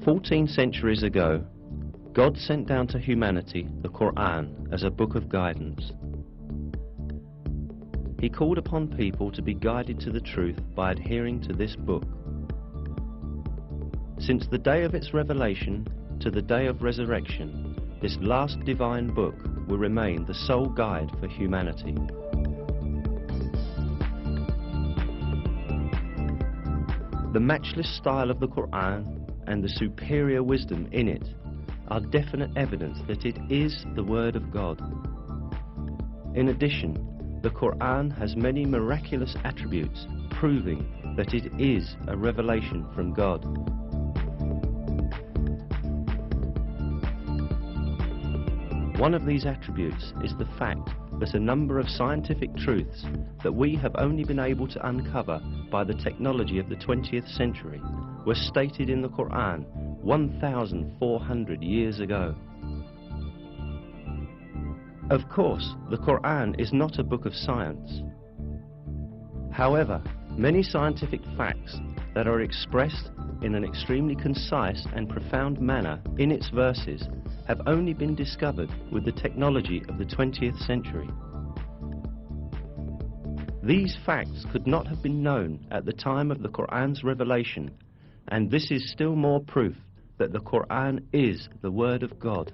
14 centuries ago, God sent down to humanity the Quran as a book of guidance. He called upon people to be guided to the truth by adhering to this book. Since the day of its revelation to the day of resurrection, this last divine book will remain the sole guide for humanity. The matchless style of the Quran and the superior wisdom in it are definite evidence that it is the Word of God. In addition, the Quran has many miraculous attributes proving that it is a revelation from God. One of these attributes is the fact that a number of scientific truths that we have only been able to uncover by the technology of the 20th century were stated in the Quran 1,400 years ago. Of course, the Quran is not a book of science. However, many scientific facts that are expressed in an extremely concise and profound manner in its verses have only been discovered with the technology of the 20th century. These facts could not have been known at the time of the Quran's revelation, and this is still more proof that the Quran is the Word of God.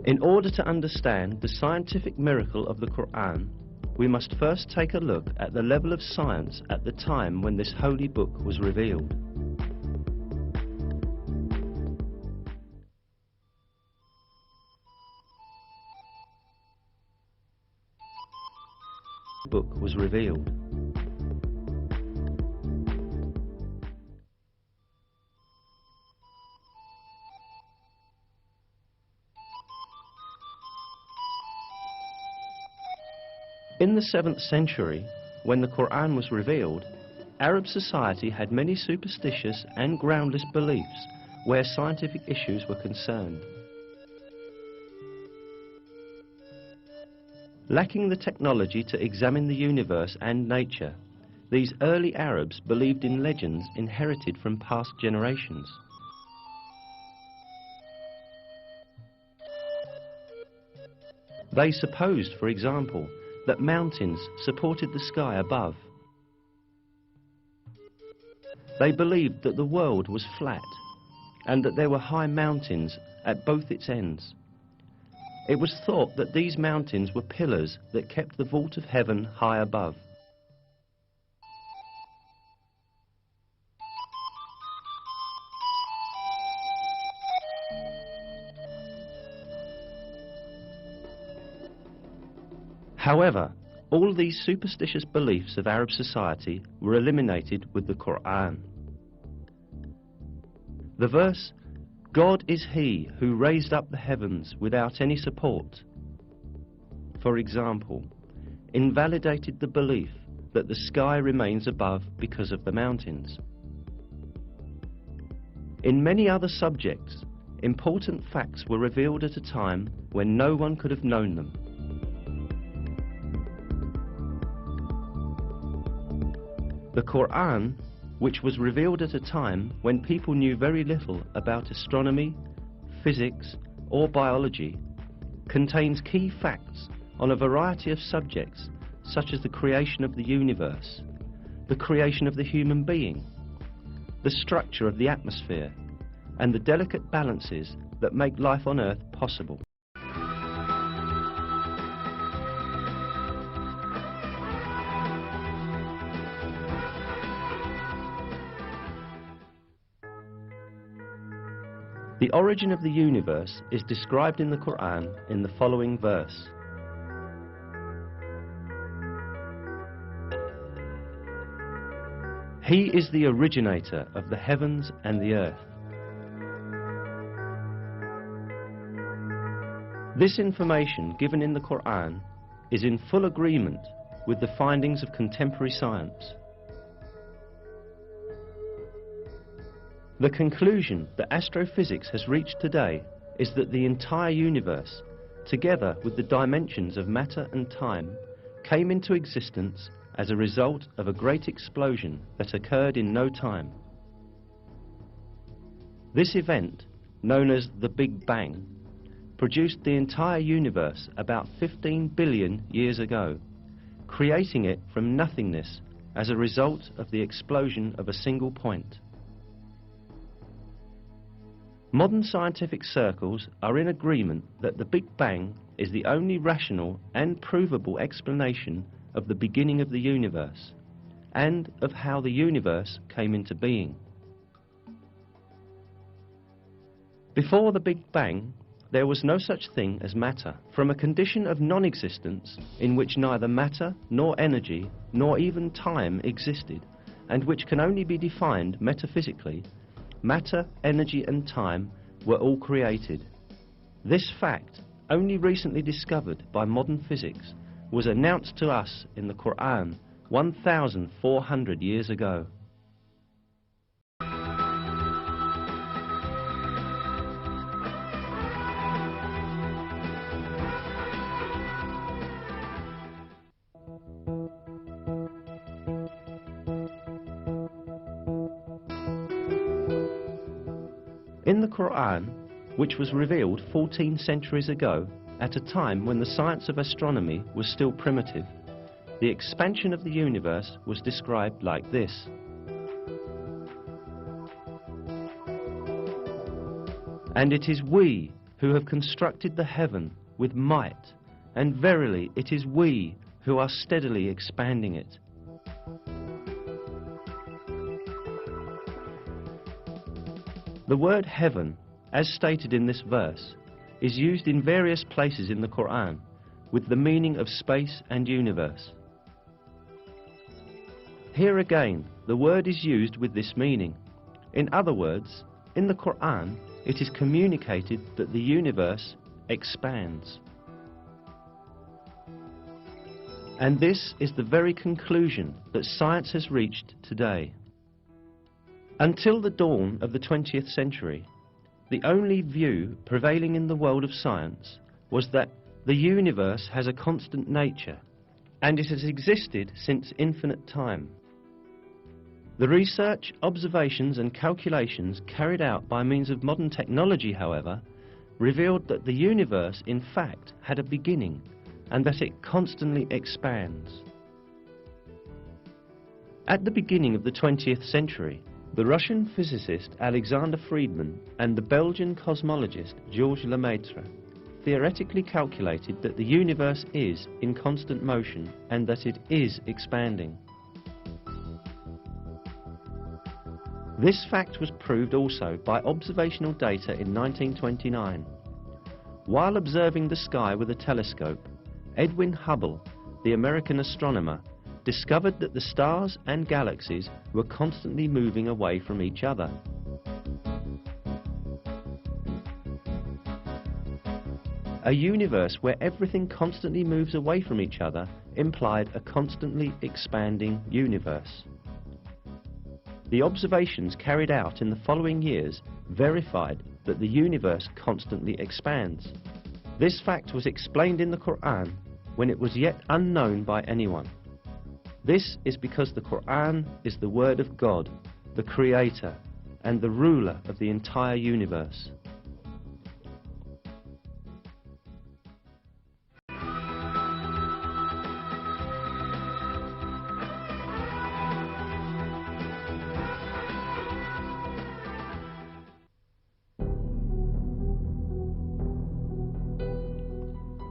In order to understand the scientific miracle of the Quran, we must first take a look at the level of science at the time when this holy book was revealed. The book was revealed. In the 7th century, when the Quran was revealed, Arab society had many superstitious and groundless beliefs where scientific issues were concerned. Lacking the technology to examine the universe and nature, these early Arabs believed in legends inherited from past generations. They supposed, for example, that mountains supported the sky above. They believed that the world was flat and that there were high mountains at both its ends. It was thought that these mountains were pillars that kept the vault of heaven high above. However, all these superstitious beliefs of Arab society were eliminated with the Quran. The verse, "God is He who raised up the heavens without any support," for example, invalidated the belief that the sky remains above because of the mountains. In many other subjects, important facts were revealed at a time when no one could have known them. The Quran, which was revealed at a time when people knew very little about astronomy, physics, or biology, contains key facts on a variety of subjects such as the creation of the universe, the creation of the human being, the structure of the atmosphere, and the delicate balances that make life on Earth possible. The origin of the universe is described in the Quran in the following verse. He is the originator of the heavens and the earth. This information given in the Quran is in full agreement with the findings of contemporary science. The conclusion that astrophysics has reached today is that the entire universe, together with the dimensions of matter and time, came into existence as a result of a great explosion that occurred in no time. This event, known as the Big Bang, produced the entire universe about 15 billion years ago, creating it from nothingness as a result of the explosion of a single point. Modern scientific circles are in agreement that the Big Bang is the only rational and provable explanation of the beginning of the universe and of how the universe came into being. Before the Big Bang, there was no such thing as matter. From a condition of non-existence in which neither matter nor energy nor even time existed, and which can only be defined metaphysically, matter, energy and time were all created. This fact, only recently discovered by modern physics, was announced to us in the Quran 1,400 years ago. In the Quran, which was revealed 14 centuries ago, at a time when the science of astronomy was still primitive, the expansion of the universe was described like this. And it is we who have constructed the heaven with might, and verily it is we who are steadily expanding it. The word heaven, as stated in this verse, is used in various places in the Quran with the meaning of space and universe. Here again, the word is used with this meaning. In other words, in the Quran, it is communicated that the universe expands. And this is the very conclusion that science has reached today. Until the dawn of the 20th century, the only view prevailing in the world of science was that the universe has a constant nature, and it has existed since infinite time. The research, observations and calculations carried out by means of modern technology, however, revealed that the universe in fact had a beginning and that it constantly expands. At the beginning of the 20th century, the Russian physicist Alexander Friedmann and the Belgian cosmologist Georges Lemaitre theoretically calculated that the universe is in constant motion and that it is expanding. This fact was proved also by observational data in 1929. While observing the sky with a telescope, Edwin Hubble, the American astronomer, discovered that the stars and galaxies were constantly moving away from each other. A universe where everything constantly moves away from each other implied a constantly expanding universe. The observations carried out in the following years verified that the universe constantly expands. This fact was explained in the Quran when it was yet unknown by anyone. This is because the Quran is the word of God, the Creator, and the ruler of the entire universe.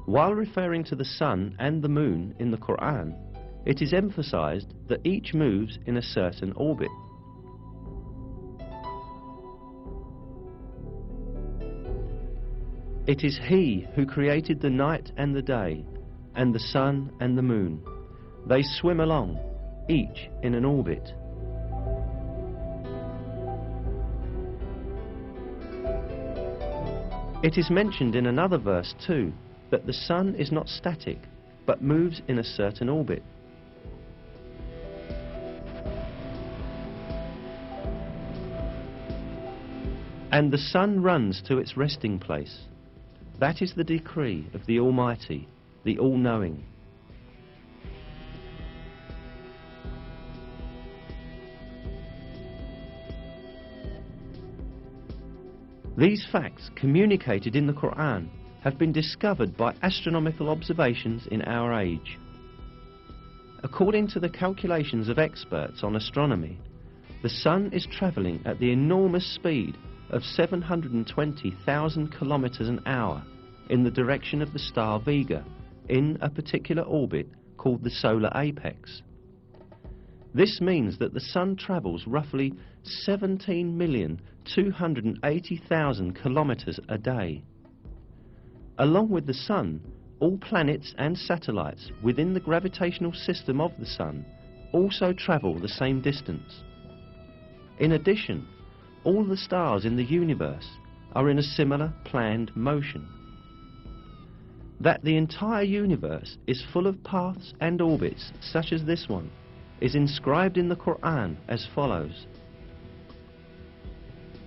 While referring to the sun and the moon in the Quran, it is emphasized that each moves in a certain orbit. It is He who created the night and the day, and the sun and the moon. They swim along, each in an orbit. It is mentioned in another verse too, that the sun is not static, but moves in a certain orbit. And the sun runs to its resting place. That is the decree of the Almighty, the All-Knowing. These facts, communicated in the Quran, have been discovered by astronomical observations in our age. According to the calculations of experts on astronomy, the Sun is travelling at the enormous speed of 720,000 kilometers an hour in the direction of the star Vega, in a particular orbit called the solar apex. This means that the Sun travels roughly 17,280,000 kilometers a day. Along with the Sun, all planets and satellites within the gravitational system of the Sun also travel the same distance. In addition, all the stars in the universe are in a similar planned motion. That the entire universe is full of paths and orbits such as this one is inscribed in the Quran as follows: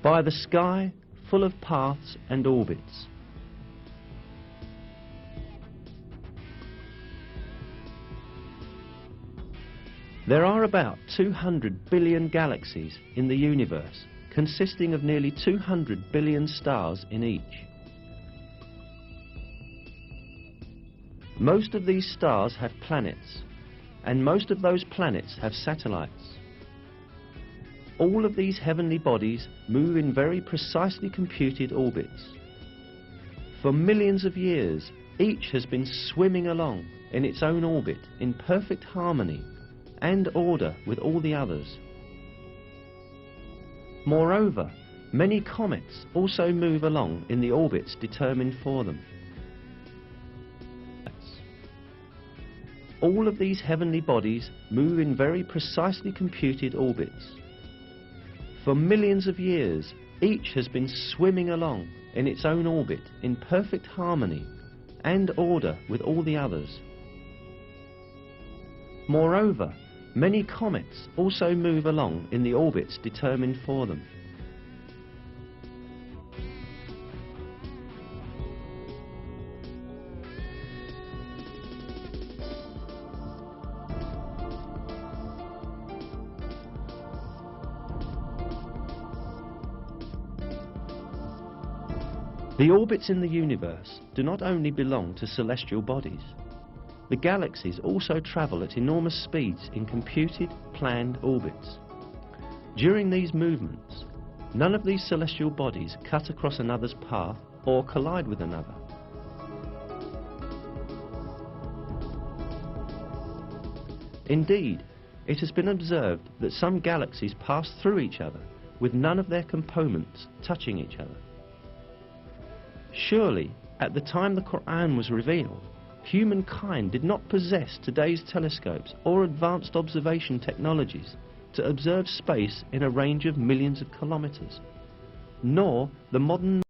by the sky full of paths and orbits. There are about 200 billion galaxies in the universe, consisting of nearly 200 billion stars in each. Most of these stars have planets, and most of those planets have satellites. All of these heavenly bodies move in very precisely computed orbits. For millions of years, each has been swimming along in its own orbit in perfect harmony and order with all the others. Moreover, many comets also move along in the orbits determined for them. All of these heavenly bodies move in very precisely computed orbits. For millions of years, each has been swimming along in its own orbit in perfect harmony and order with all the others. Moreover, many comets also move along in the orbits determined for them. The orbits in the universe do not only belong to celestial bodies. The galaxies also travel at enormous speeds in computed, planned orbits. During these movements, none of these celestial bodies cut across another's path or collide with another. Indeed, it has been observed that some galaxies pass through each other with none of their components touching each other. Surely, at the time the Quran was revealed, humankind did not possess today's telescopes or advanced observation technologies to observe space in a range of millions of kilometers, nor the modern